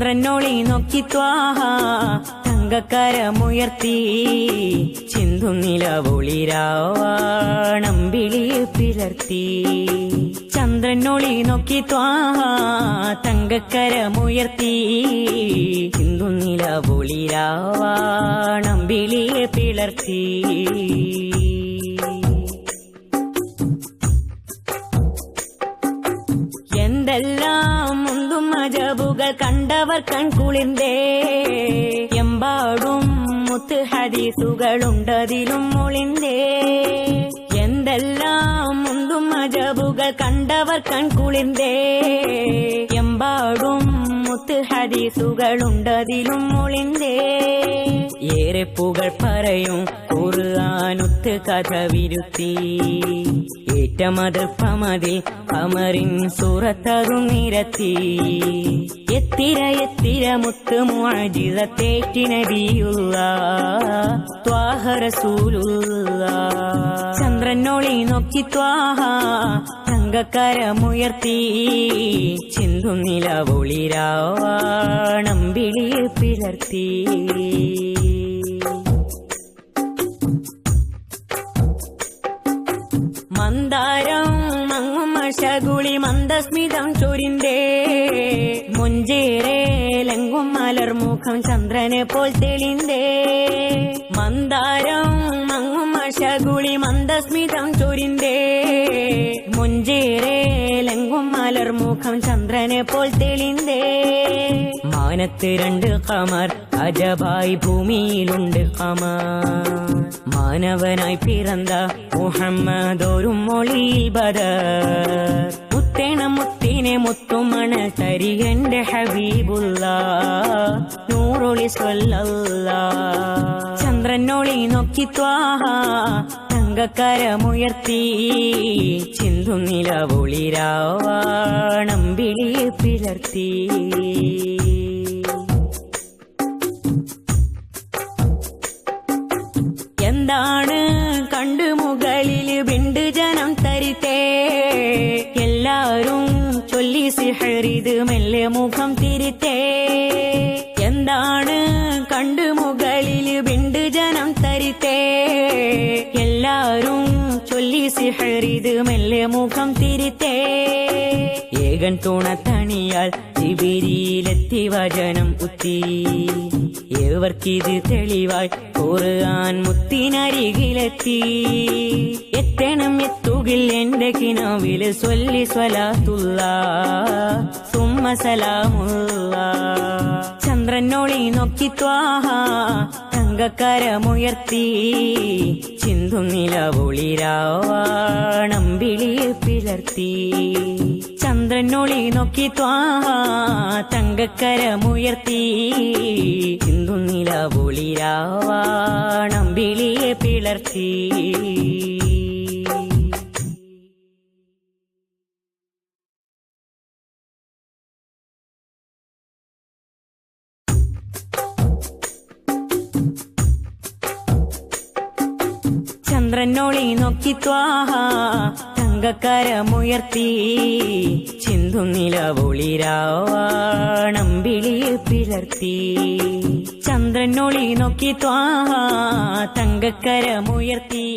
ചന്ദ്രനൊളി നോക്കി ത്വാഹ തങ്കക്കരമുയർത്തി ചിന്തും നിലവൊളിരാവാണമ്പിളി പിളർത്തി. ചന്ദ്രനൊളി നോക്കി ത്വാഹ തങ്കക്കരമുയർത്തി ചിന്തും നിലവൊളിരാവാണമ്പിളി പിളർത്തി. എന്തെല്ലാം മുന്തും അജബുകൾ കണ്ടവർ കൺകുളിർന്നേ. എമ്പാടും മുത്ത് ഹദീസുകളുണ്ടതിലും ഒളിന്തേ. എന്തെല്ലാം മുന്തും അജബുകൾ കണ്ടവർ കൺകുളിർന്നേ. എമ്പാടും മുത്ത് ഹദീസുകളുണ്ടതിലും ഒളിന്തേ. ഏറെ പുകൾ പറയും ഖുർആനുത്ത് കഥ വിരുത്തി. ഏറ്റമതിർപ്പമതിൽ അമറിൻ സൂറത്തതും നിരത്തി. എത്തിര എത്തിര മുത്ത് മുഅ്ജിസത്തേറ്റി നബിയുള്ളാഹ് ത്വാഹ റസൂലുള്ളാഹ്. ചന്ദ്രനൊളി നോക്കി ത്വാഹ തങ്കക്കരമുയർത്തി ചിന്തും നിലവൊളിരാവാണമ്പിളി പിളർത്തി. മന്ദാരം മങ്ങും മഷകുളി മന്ദസ്മിതം ചൊരിന്തേ. മുഞ്ചേരെ ലങ്കും മലർമുഖം ചന്ദ്രനെ പോൽ തെളിന്തേ. മന്ദാരം മങ്ങും മഷകുളി മന്ദസ്മിതം ചൊരിന്തേ. മുഞ്ചേരെ ലങ്കും മലർമുഖം ചന്ദ്രനെ പോൽ തെളിന്തേ. മാനത്ത് രണ്ട് ഖമർ അജബായി ഭൂമിയിലുണ്ട് ഖമർ. മാനവനായി പിറന്ന മുഹമ്മദൊരു മൊളിയിൽ ബദർ. മുത്തേണ മുത്തിനെ മുത്തുമണൽ തരികന്റെ ഹബീബുല്ലാഹ് നൂറൊളി സ്വല്ലല്ലാഹ്. ചന്ദ്രനൊളി നോക്കി ത്വാഹ തങ്കക്കരമുയർത്തി ചിന്തും നിലവൊളിരാവാണമ്പിളി പിളർത്തി. എന്താണ് കണ്ടു മുകളിൽ വിണ്ട് ജനം തരിത്തേ. എല്ലാരും ചൊല്ലി സിഹറിത് മെല്ലെ മുഖം തിരിത്തേ. എന്താണ് കണ്ടു മുകളിൽ വിണ്ട് ജനം തരിത്തേ. എല്ലാരും ചൊല്ലി സിഹറിത് മെല്ലെ മുഖം തിരിത്തേ. ഏകൻ തുണത്തണിയാൽ ജിബിരിയിലെത്തി വചനം ഉത്തി. ഏവർക്കിത് തെളിവായി ഖുർആൻ മുത്തിനരികിലെത്തി. എത്തണം എത്തുകിൽ എന്റെ കിനാവില് സ്വല്ലി സ്വലാത്തുല്ലാഹ് സുമ്മ സലാമുല്ലാഹ്. ചന്ദ്രനൊളി നോക്കി ത്വാഹ തങ്കക്കരമുയർത്തി ചിന്തും നിലവൊളിരാവാണമ്പിളി പിളർത്തി. ചന്ദ്രനൊളി നോക്കി ത്വാഹ തങ്കക്കരമുയർത്തി ചിന്തും നിലവൊളിരാവാണമ്പിളി പിളർത്തി. ചന്ദ്രനൊളി നോക്കി ത്വാഹ തങ്കക്കരമുയർത്തി ചിന്തും നിലവൊളിരാവാണമ്പിളി പിളർത്തി. ചന്ദ്രനൊളി നോക്കി ത്വാഹ തങ്കക്കരമുയർത്തി.